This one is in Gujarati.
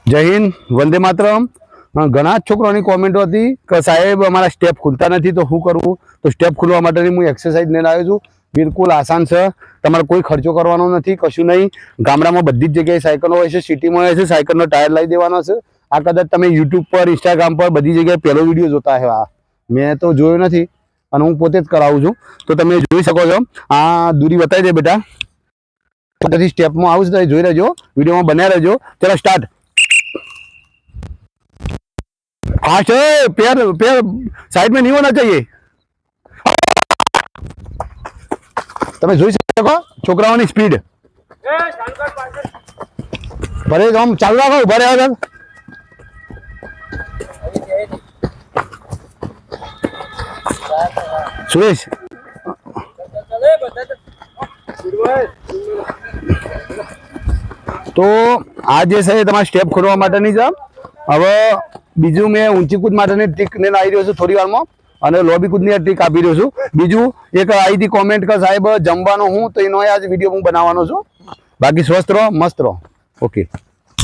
જય હિન્દ, વંદે માતરમ. ઘણા જ છોકરાઓની કોમેન્ટો હતી કે સાહેબ અમારા સ્ટેપ ખુલતા નથી તો શું કરવું. તો સ્ટેપ ખુલવા માટેની હું એક્સરસાઇઝ લઈને આવ્યો છું. બિલકુલ આસાન છે, તમારે કોઈ ખર્ચો કરવાનો નથી, કશું નહીં. ગામડામાં બધી જ જગ્યાએ સાયકલો હોય છે, સિટીમાં હોય છે, સાયકલનો ટાયર લઈ દેવાનો છે. આ કદાચ તમે યુટ્યુબ પર, ઇન્સ્ટાગ્રામ પર બધી જગ્યાએ પહેલો વિડીયો જોતા હે. આ મેં તો જોયો નથી અને હું પોતે જ કરાવું છું. તો તમે જોઈ શકો છો. આ દૂરી બતાવી દે બેટા. પછી સ્ટેપમાં આવું છે, જોઈ રહેજો, વિડીયોમાં બન્યા રહેજો. ચલો સ્ટાર્ટ. फास्ट है, पैर पैर साइड में नहीं होना चाहिए. તમે જોઈ શકો છોકરાઓની સ્પીડ. ભલે આમ ચાલુ રાખો, ઉભા રહ્યા. સુરેશ તો આ જે છે તમારા સ્ટેપ ખોલવા માટેની છે. હવે બીજું મેં ઊંચી કૂદ માટેની ટ્રીક લઈને આવી રહ્યો છું થોડી વારમાં, અને લોબી કૂદની ટ્રીક આપી રહ્યો છું. બીજું એક આવી હતી કોમેન્ટ કે સાહેબ જમવાનું હું, તો એનો આજ વિડીયો હું બનાવવાનો છું. બાકી સ્વસ્થ રહો, મસ્ત રહો. ઓકે.